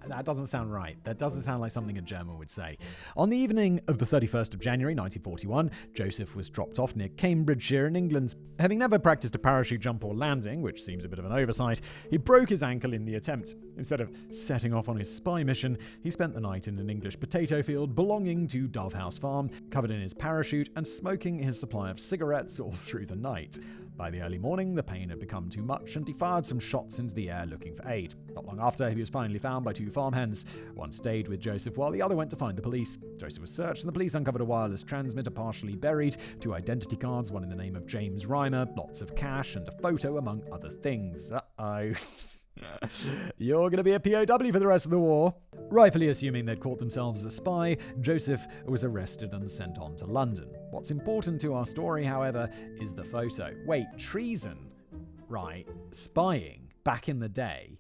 That doesn't sound right. That doesn't sound like something a German would say. On the evening of the 31st of January 1941, Joseph was dropped off near Cambridgeshire in England. Having never practiced a parachute jump or landing, which seems a bit of an oversight, he broke his ankle in the attempt. Instead of setting off on his spy mission, he spent the night in an English potato field belonging to Dove House Farm, covered in his parachute and smoking his supply of cigarettes all through the night. By the early morning, the pain had become too much and he fired some shots into the air looking for aid. Not long after, he was finally found by 2 farmhands. One stayed with Joseph while the other went to find the police. Joseph was searched and the police uncovered a wireless transmitter partially buried, 2 identity cards, one in the name of James Reimer, lots of cash and a photo among other things. Uh-oh. You're going to be a POW for the rest of the war. Rightfully assuming they'd caught themselves as a spy, Joseph was arrested and sent on to London. What's important to our story, however, is the photo. Wait, treason? Right, spying back in the day.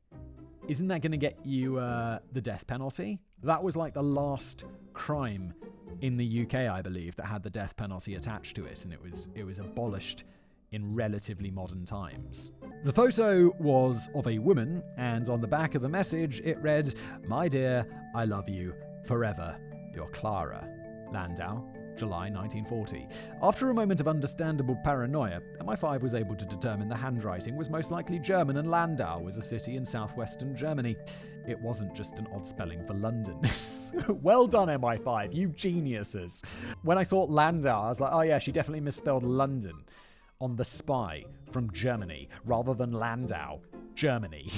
Isn't that going to get you the death penalty? That was like the last crime in the UK, I believe, that had the death penalty attached to it, and it was abolished in relatively modern times. The photo was of a woman, and on the back of the message it read, "My dear, I love you forever. Your Clara." Landau, July 1940. After a moment of understandable paranoia, MI5 was able to determine the handwriting was most likely German and Landau was a city in southwestern Germany. It wasn't just an odd spelling for London. Well done, MI5, you geniuses. When I thought Landau, I was like, oh yeah, she definitely misspelled London on The Spy from Germany rather than Landau, Germany.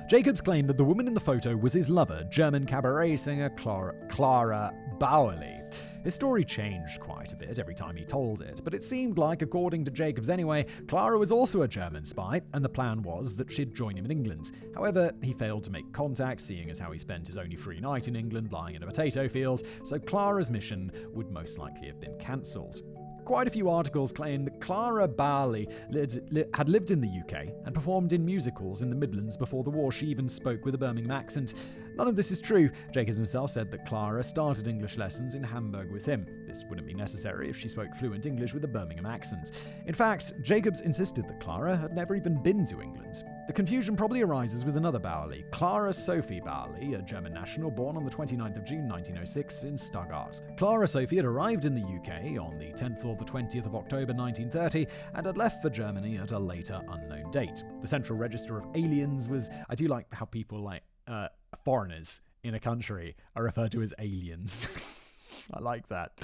Jacobs claimed that the woman in the photo was his lover, German cabaret singer Clara Bauer. His story changed quite a bit every time he told it, but it seemed like, according to Jacobs anyway, Clara was also a German spy, and the plan was that she'd join him in England. However, he failed to make contact, seeing as how he spent his only free night in England lying in a potato field, so Clara's mission would most likely have been cancelled. Quite a few articles claim that Clara Bauer had lived in the UK and performed in musicals in the Midlands before the war. She even spoke with a Birmingham accent. None of this is true. Jacobs himself said that Clara started English lessons in Hamburg with him. This wouldn't be necessary if she spoke fluent English with a Birmingham accent. In fact, Jacobs insisted that Clara had never even been to England. The confusion probably arises with another Bauer, Clara Sophie Bauer, a German national born on the 29th of June 1906 in Stuttgart. Clara Sophie had arrived in the UK on the 10th or the 20th of October 1930 and had left for Germany at a later unknown date. The Central Register of Aliens was... I do like how people foreigners in a country are referred to as aliens. I like that.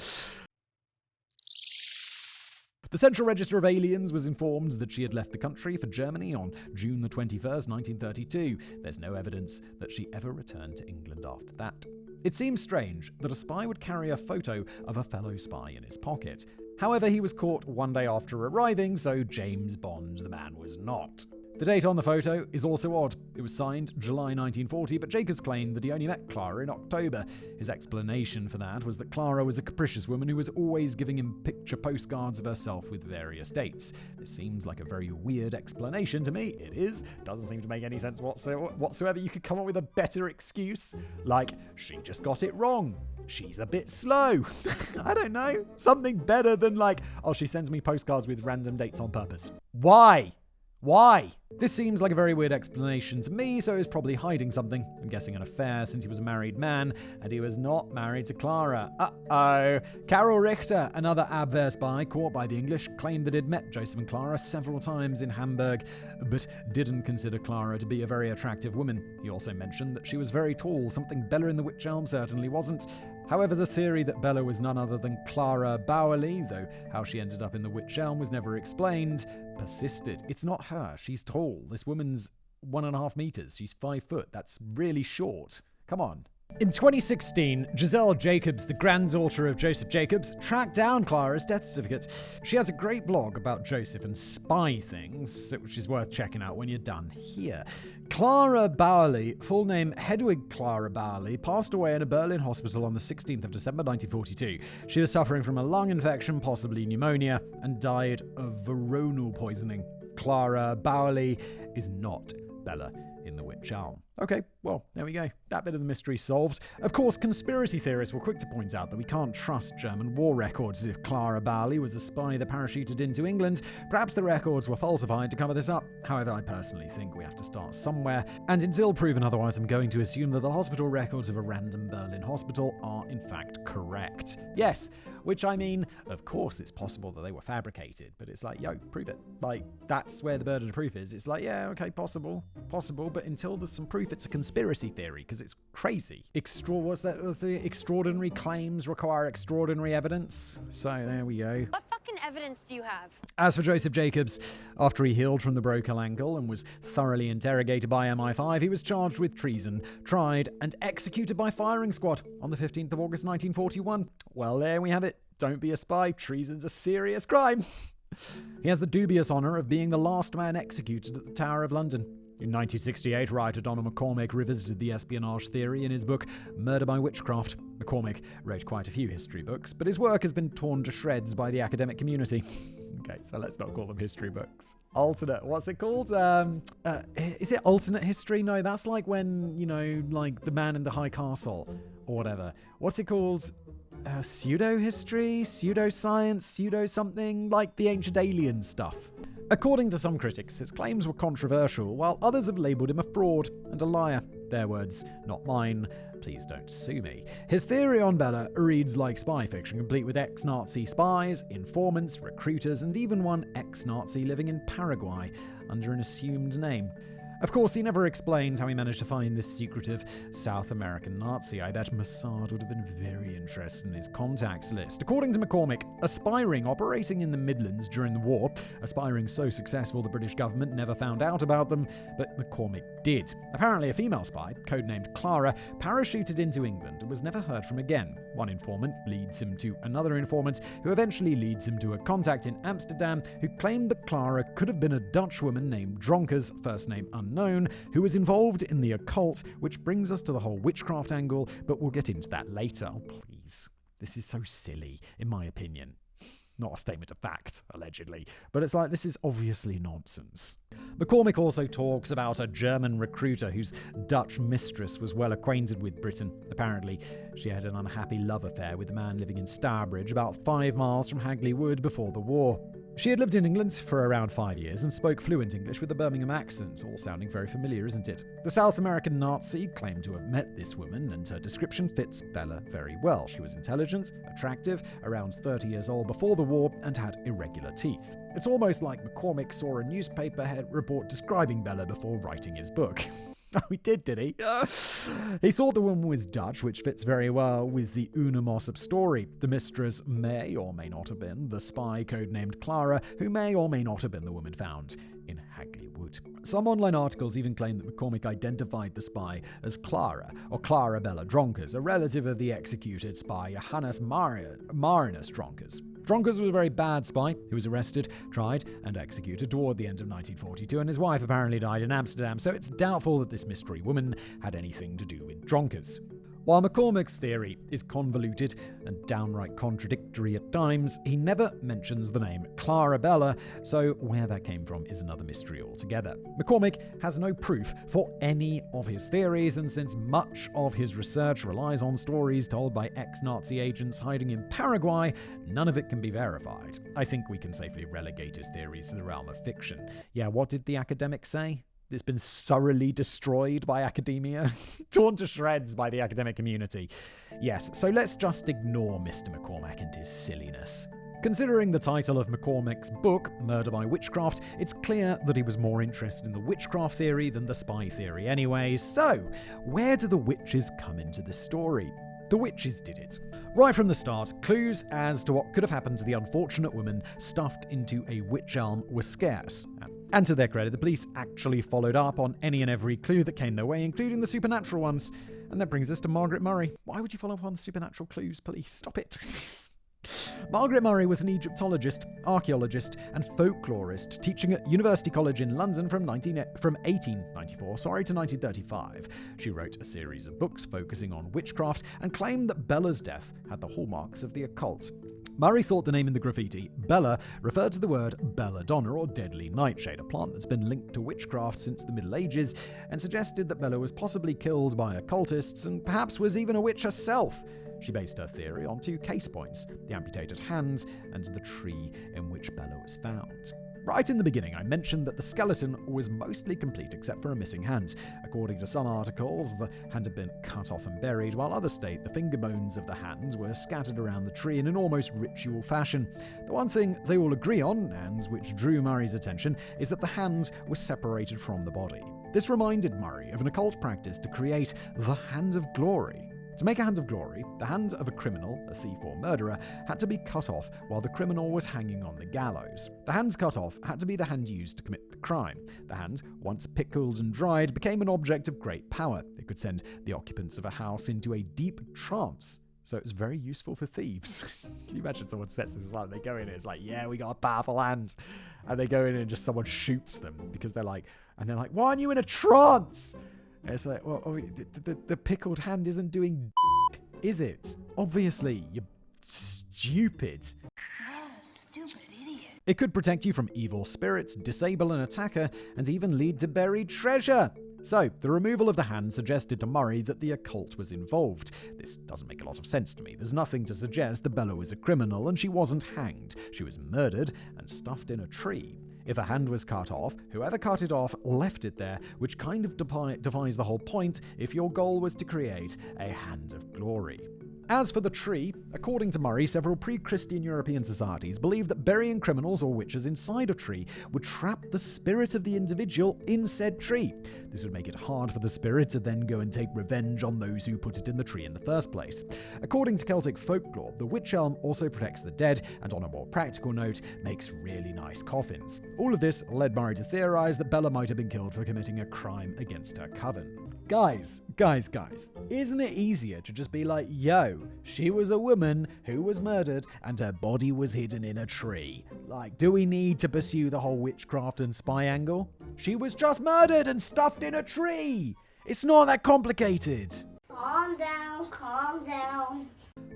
The Central Register of Aliens was informed that she had left the country for Germany on June the 21st, 1932. There's no evidence that she ever returned to England after that. It seems strange that a spy would carry a photo of a fellow spy in his pocket. However, he was caught one day after arriving, so James Bond the man was not. The date on the photo is also odd. It was signed July 1940, but Jacobs claimed that he only met Clara in October. His explanation for that was that Clara was a capricious woman who was always giving him picture postcards of herself with various dates. This seems like a very weird explanation to me. It is. Doesn't seem to make any sense whatsoever. You could come up with a better excuse. Like, she just got it wrong. She's a bit slow. I don't know. Something better than she sends me postcards with random dates on purpose. Why? Why? This seems like a very weird explanation to me, so he's probably hiding something. I'm guessing an affair, since he was a married man, and he was not married to Clara. Uh-oh. Carol Richter, another Abwehr spy caught by the English, claimed that he'd met Joseph and Clara several times in Hamburg, but didn't consider Clara to be a very attractive woman. He also mentioned that she was very tall, something Bella in the Wych Elm certainly wasn't. However, the theory that Bella was none other than Clara Bauer, though how she ended up in the Wych Elm was never explained, persisted. It's not her. She's tall. This woman's 1.5 meters. She's 5 foot. That's really short. Come on. In 2016, Giselle Jacobs, the granddaughter of Joseph Jacobs, tracked down Clara's death certificate. She has a great blog about Joseph and spy things, which is worth checking out when you're done here. Clara Bauer, full name Hedwig Clara Bauer, passed away in a Berlin hospital on the 16th of December 1942. She was suffering from a lung infection, possibly pneumonia, and died of veronal poisoning. Clara Bauer is not Bella in the Wych Elm. Okay, well, there we go. That bit of the mystery solved. Of course, conspiracy theorists were quick to point out that we can't trust German war records. If Clara Bauer was a spy that parachuted into England, perhaps the records were falsified to cover this up. However, I personally think we have to start somewhere, and until proven otherwise, I'm going to assume that the hospital records of a random Berlin hospital are in fact correct. Yes, which I mean, of course it's possible that they were fabricated, but it's like, yo, prove it. That's where the burden of proof is. It's like, yeah, okay, possible, but until there's some proof, it's a conspiracy theory, because it's crazy. Was the extraordinary claims require extraordinary evidence? So there we go. What fucking evidence do you have? As for Joseph Jacobs, after he healed from the broken ankle and was thoroughly interrogated by MI5, he was charged with treason, tried, and executed by firing squad on the 15th of August 1941. Well, there we have it. Don't be a spy. Treason's a serious crime. He has the dubious honour of being the last man executed at the Tower of London. In 1968, writer Donald McCormick revisited the espionage theory in his book Murder by Witchcraft. McCormick wrote quite a few history books, but his work has been torn to shreds by the academic community. Okay, so let's not call them history books. Alternate, what's it called? Is it alternate history? No, that's like when, the man in the high castle or whatever. What's it called? pseudo-history, pseudo-science, pseudo-something, like the ancient alien stuff. According to some critics, his claims were controversial, while others have labelled him a fraud and a liar. Their words, not mine. Please don't sue me. His theory on Bella reads like spy fiction, complete with ex-Nazi spies, informants, recruiters, and even one ex-Nazi living in Paraguay under an assumed name. Of course, he never explained how he managed to find this secretive South American Nazi. I bet Mossad would have been very interested in his contacts list. According to McCormick, aspiring operating in the Midlands during the war, aspiring so successful the British government never found out about them, but McCormick did. Apparently, a female spy, codenamed Clara, parachuted into England and was never heard from again. One informant leads him to another informant, who eventually leads him to a contact in Amsterdam who claimed that Clara could have been a Dutch woman named Dronkers, first name unknown, who was involved in the occult, which brings us to the whole witchcraft angle, but we'll get into that later. Oh, please. This is so silly, in my opinion. Not a statement of fact, allegedly, but it's like, this is obviously nonsense. McCormick also talks about a German recruiter whose Dutch mistress was well acquainted with Britain. Apparently, she had an unhappy love affair with a man living in Stourbridge, about 5 miles from Hagley Wood, before the war. She had lived in England for around 5 years and spoke fluent English with a Birmingham accent, all sounding very familiar, isn't it? The South American Nazi claimed to have met this woman, and her description fits Bella very well. She was intelligent, attractive, around 30 years old before the war, and had irregular teeth. It's almost like McCormick saw a newspaper head report describing Bella before writing his book. Oh, he did he? He thought the woman was Dutch, which fits very well with the Una Mossop story. The mistress may or may not have been the spy codenamed Clara, who may or may not have been the woman found in Hagley Wood. Some online articles even claim that McCormick identified the spy as Clara, or Clara Bella Dronkers, a relative of the executed spy Johannes Marinus Dronkers. Dronkers was a very bad spy who was arrested, tried, and executed toward the end of 1942, and his wife apparently died in Amsterdam, so it's doubtful that this mystery woman had anything to do with Dronkers. While McCormick's theory is convoluted and downright contradictory at times, he never mentions the name Clara Bella, so where that came from is another mystery altogether. McCormick has no proof for any of his theories, and since much of his research relies on stories told by ex-Nazi agents hiding in Paraguay, none of it can be verified. I think we can safely relegate his theories to the realm of fiction. Yeah, what did the academic say? It's been thoroughly destroyed by academia, torn to shreds by the academic community. Yes, so let's just ignore Mr. McCormick and his silliness. Considering the title of McCormick's book, Murder by Witchcraft, it's clear that he was more interested in the witchcraft theory than the spy theory anyway. So, where do the witches come into the story? The witches did it. Right from the start, clues as to what could have happened to the unfortunate woman stuffed into a Wych Elm were scarce. And to their credit, the police actually followed up on any and every clue that came their way, including the supernatural ones. And that brings us to Margaret Murray. Why would you follow up on the supernatural clues, police? Stop it. Margaret Murray was an Egyptologist, archaeologist, and folklorist, teaching at University College in London from 1894 to 1935. She wrote a series of books focusing on witchcraft and claimed that Bella's death had the hallmarks of the occult. Murray thought the name in the graffiti, Bella, referred to the word belladonna, or deadly nightshade, a plant that's been linked to witchcraft since the Middle Ages, and suggested that Bella was possibly killed by occultists and perhaps was even a witch herself. She based her theory on 2 case points, the amputated hand and the tree in which Bella was found. Right in the beginning, I mentioned that the skeleton was mostly complete except for a missing hand. According to some articles, the hand had been cut off and buried, while others state the finger bones of the hand were scattered around the tree in an almost ritual fashion. The one thing they all agree on, and which drew Murray's attention, is that the hand was separated from the body. This reminded Murray of an occult practice to create the Hand of Glory. To make a hand of glory, the hand of a criminal, a thief or murderer, had to be cut off while the criminal was hanging on the gallows. The hands cut off had to be the hand used to commit the crime. The hand, once pickled and dried, became an object of great power. It could send the occupants of a house into a deep trance. So it was very useful for thieves. Can you imagine someone sets this up, they go in and it's like, yeah, we got a powerful hand. And they go in and just someone shoots them because they're like, why aren't you in a trance? And it's like, well, the pickled hand isn't doing is it? Obviously, you're stupid. What a stupid idiot. It could protect you from evil spirits, disable an attacker, and even lead to buried treasure. So, the removal of the hand suggested to Murray that the occult was involved. This doesn't make a lot of sense to me. There's nothing to suggest that Bella was a criminal, and she wasn't hanged. She was murdered and stuffed in a tree. If a hand was cut off, whoever cut it off left it there, which kind of defies the whole point if your goal was to create a hand of glory. As for the tree, according to Murray, several pre-Christian European societies believed that burying criminals or witches inside a tree would trap the spirit of the individual in said tree. This would make it hard for the spirit to then go and take revenge on those who put it in the tree in the first place. According to Celtic folklore, the Wych Elm also protects the dead, and on a more practical note, makes really nice coffins. All of this led Murray to theorize that Bella might have been killed for committing a crime against her coven. Guys, isn't it easier to just be like, yo, she was a woman who was murdered and her body was hidden in a tree? Like, do we need to pursue the whole witchcraft and spy angle? She was just murdered and stuffed in a tree! It's not that complicated. Calm down, calm down.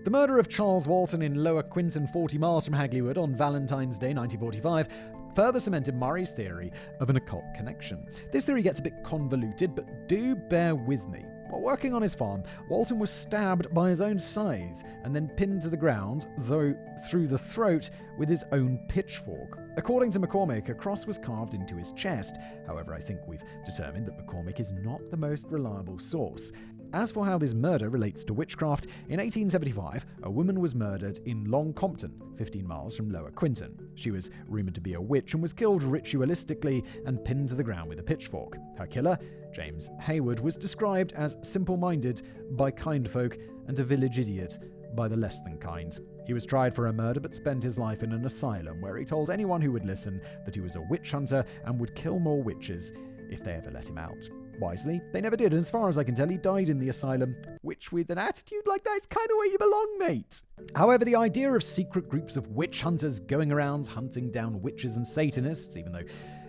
The murder of Charles Walton in Lower Quinton, 40 miles from Hagley Wood on Valentine's Day 1945, further cemented Murray's theory of an occult connection. This theory gets a bit convoluted, but do bear with me. While working on his farm, Walton was stabbed by his own scythe and then pinned to the ground, though through the throat, with his own pitchfork. According to McCormick, a cross was carved into his chest. However, I think we've determined that McCormick is not the most reliable source. As for how this murder relates to witchcraft, in 1875, a woman was murdered in Long Compton, 15 miles from Lower Quinton. She was rumoured to be a witch and was killed ritualistically and pinned to the ground with a pitchfork. Her killer, James Hayward, was described as simple-minded by kind folk and a village idiot by the less than kind. He was tried for a murder but spent his life in an asylum where he told anyone who would listen that he was a witch hunter and would kill more witches if they ever let him out. Wisely, they never did, and as far as I can tell, he died in the asylum, which with an attitude like that is kind of where you belong, mate. However, the idea of secret groups of witch hunters going around hunting down witches and Satanists, even though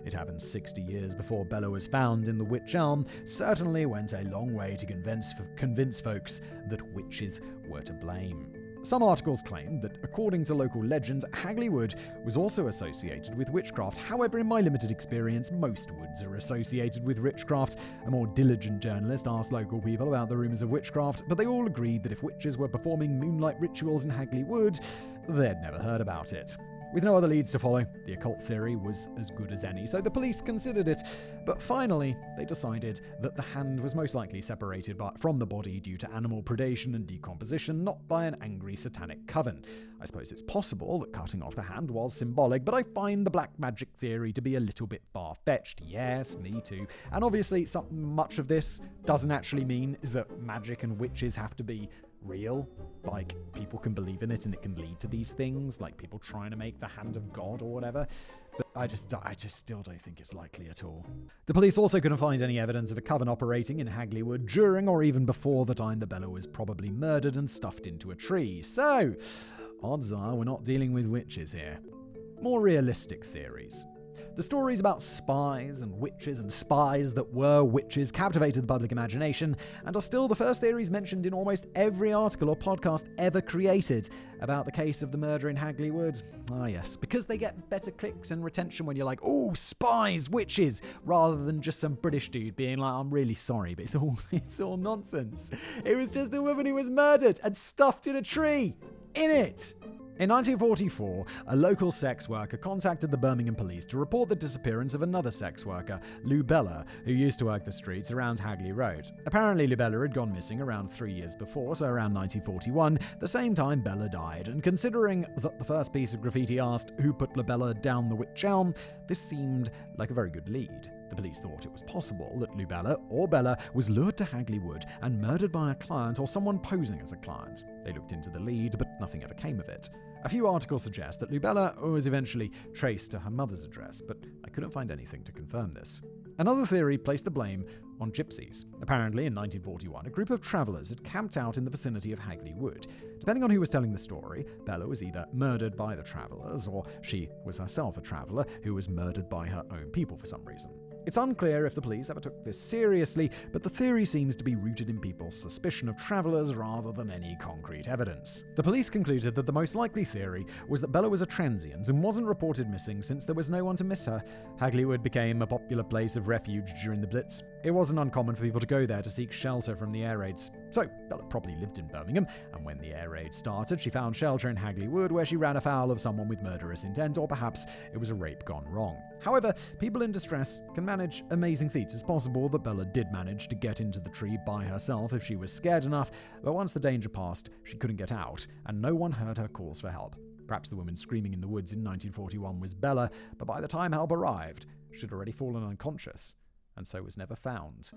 it happened 60 years before Bella was found in the Wych Elm, certainly went a long way to convince folks that witches were to blame. Some articles claim that, according to local legend, Hagley Wood was also associated with witchcraft. However, in my limited experience, most woods are associated with witchcraft. A more diligent journalist asked local people about the rumours of witchcraft, but they all agreed that if witches were performing moonlight rituals in Hagley Wood, they'd never heard about it. With no other leads to follow, the occult theory was as good as any, so the police considered it. But finally, they decided that the hand was most likely separated from the body due to animal predation and decomposition, not by an angry satanic coven. I suppose it's possible that cutting off the hand was symbolic, but I find the black magic theory to be a little bit far-fetched. Yes, me too. And obviously, much of this doesn't actually mean that magic and witches have to be real. Like, people can believe in it and it can lead to these things, like people trying to make the hand of God or whatever. But I just still don't think it's likely at all. The police also couldn't find any evidence of a coven operating in Hagley Wood during or even before the time that Bella was probably murdered and stuffed into a tree. So, odds are we're not dealing with witches here. More realistic theories. The stories about spies and witches and spies that were witches captivated the public imagination and are still the first theories mentioned in almost every article or podcast ever created about the case of the murder in Hagley Wood. Ah yes, because they get better clicks and retention when you're like, oh, spies, witches, rather than just some British dude being like, I'm really sorry, but it's all nonsense. It was just a woman who was murdered and stuffed in a tree. In it. In 1944, a local sex worker contacted the Birmingham police to report the disappearance of another sex worker, Lubella, who used to work the streets around Hagley Road. Apparently, Lubella had gone missing around 3 years before, so around 1941, the same time Bella died, and considering that the first piece of graffiti asked who put Lubella down the Wych Elm, this seemed like a very good lead. The police thought it was possible that Lubella or Bella was lured to Hagley Wood and murdered by a client or someone posing as a client. They looked into the lead, but nothing ever came of it. A few articles suggest that Lubella was eventually traced to her mother's address, but I couldn't find anything to confirm this. Another theory placed the blame on gypsies. Apparently, in 1941, a group of travellers had camped out in the vicinity of Hagley Wood. Depending on who was telling the story, Bella was either murdered by the travellers, or she was herself a traveller who was murdered by her own people for some reason. It's unclear if the police ever took this seriously, but the theory seems to be rooted in people's suspicion of travellers rather than any concrete evidence. The police concluded that the most likely theory was that Bella was a transient and wasn't reported missing since there was no one to miss her. Hagley became a popular place of refuge during the Blitz. It wasn't uncommon for people to go there to seek shelter from the air raids. So, Bella probably lived in Birmingham, and when the air raid started, she found shelter in Hagley Wood, where she ran afoul of someone with murderous intent, or perhaps it was a rape gone wrong. However, people in distress can manage amazing feats. It's possible that Bella did manage to get into the tree by herself if she was scared enough, but once the danger passed, she couldn't get out, and no one heard her calls for help. Perhaps the woman screaming in the woods in 1941 was Bella, but by the time help arrived, she'd already fallen unconscious, and so was never found.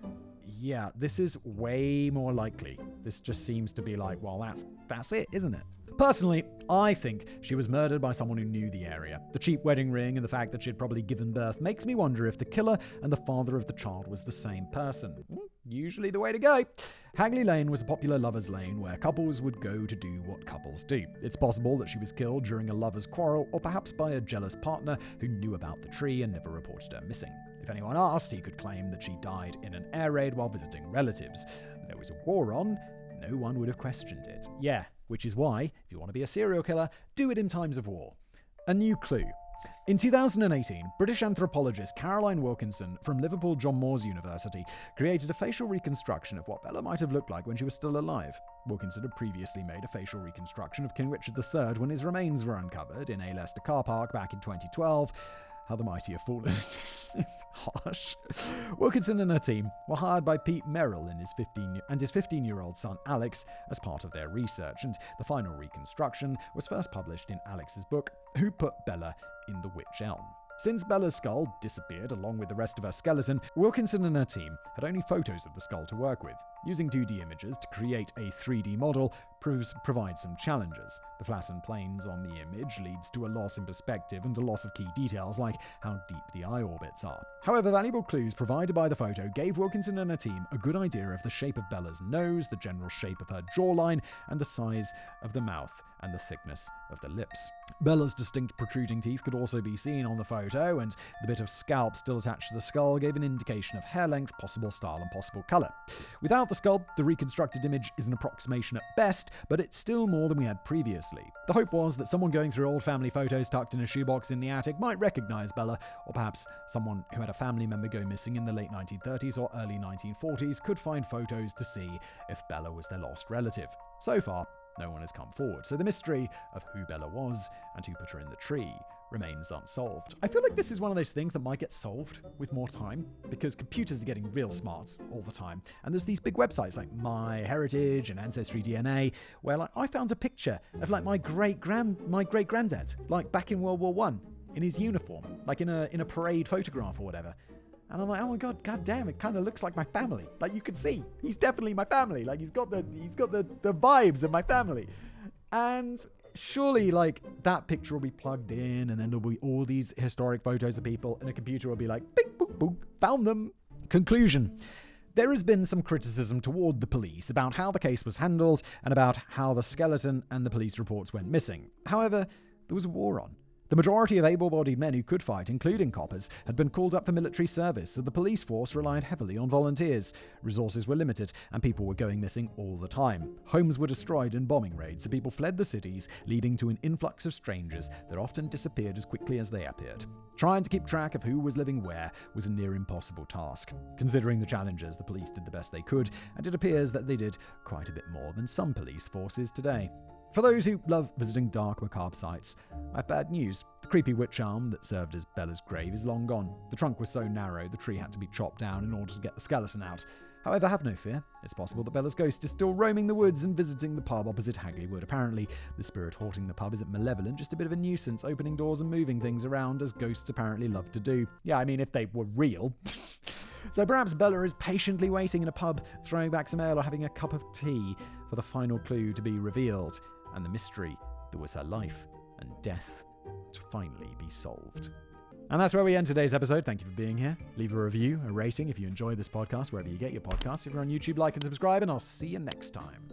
Yeah, this is way more likely. This just seems to be like, well, that's it, isn't it? Personally, I think she was murdered by someone who knew the area. The cheap wedding ring and the fact that she had probably given birth makes me wonder if the killer and the father of the child was the same person. Usually the way to go. Hagley Lane was a popular lover's lane where couples would go to do what couples do. It's possible that she was killed during a lover's quarrel, or perhaps by a jealous partner who knew about the tree and never reported her missing. If anyone asked, he could claim that she died in an air raid while visiting relatives. If there was a war on, no one would have questioned it. Yeah, which is why, if you want to be a serial killer, do it in times of war. A new clue. In 2018, British anthropologist Caroline Wilkinson from Liverpool John Moores University created a facial reconstruction of what Bella might have looked like when she was still alive. Wilkinson had previously made a facial reconstruction of King Richard III when his remains were uncovered in a Leicester car park back in 2012. How the mighty have fallen. Harsh. Wilkinson and her team were hired by Pete Merrill and his 15-year-old son Alex as part of their research, and the final reconstruction was first published in Alex's book, Who Put Bella in the Wych Elm. Since Bella's skull disappeared along with the rest of her skeleton, Wilkinson and her team had only photos of the skull to work with. Using 2D images to create a 3D model provides some challenges. The flattened planes on the image leads to a loss in perspective and a loss of key details like how deep the eye orbits are. However, valuable clues provided by the photo gave Wilkinson and her team a good idea of the shape of Bella's nose, the general shape of her jawline, and the size of the mouth and the thickness of the lips. Bella's distinct protruding teeth could also be seen on the photo, and the bit of scalp still attached to the skull gave an indication of hair length, possible style, and possible color. Without the skull, the reconstructed image is an approximation at best, but it's still more than we had previously. The hope was that someone going through old family photos tucked in a shoebox in the attic might recognize Bella, or perhaps someone who had a family member go missing in the late 1930s or early 1940s could find photos to see if Bella was their lost relative. So far, no one has come forward, so the mystery of who Bella was and who put her in the tree remains unsolved. I feel like this is one of those things that might get solved with more time, because computers are getting real smart all the time. And there's these big websites like MyHeritage and Ancestry DNA, where I found a picture of my great granddad, back in World War I, in his uniform, in a parade photograph or whatever. And I'm like, oh my god damn, it kind of looks like my family. You can see, he's definitely my family. He's got the vibes of my family. And surely, that picture will be plugged in, and then there'll be all these historic photos of people, and a computer will be like, bing, boop, boop, found them. Conclusion. There has been some criticism toward the police about how the case was handled, and about how the skeleton and the police reports went missing. However, there was a war on. The majority of able-bodied men who could fight, including coppers, had been called up for military service, so the police force relied heavily on volunteers. Resources were limited, and people were going missing all the time. Homes were destroyed in bombing raids, so people fled the cities, leading to an influx of strangers that often disappeared as quickly as they appeared. Trying to keep track of who was living where was a near impossible task. Considering the challenges, the police did the best they could, and it appears that they did quite a bit more than some police forces today. For those who love visiting dark, macabre sites, I have bad news. The creepy wych elm that served as Bella's grave is long gone. The trunk was so narrow, the tree had to be chopped down in order to get the skeleton out. However, have no fear. It's possible that Bella's ghost is still roaming the woods and visiting the pub opposite Hagley Wood. Apparently, the spirit haunting the pub isn't malevolent, just a bit of a nuisance, opening doors and moving things around, as ghosts apparently love to do. Yeah, I mean, if they were real. So perhaps Bella is patiently waiting in a pub, throwing back some ale or having a cup of tea for the final clue to be revealed, and the mystery that was her life and death to finally be solved. And that's where we end today's episode. Thank you for being here. Leave a review, a rating if you enjoy this podcast, wherever you get your podcasts. If you're on YouTube, like and subscribe, and I'll see you next time.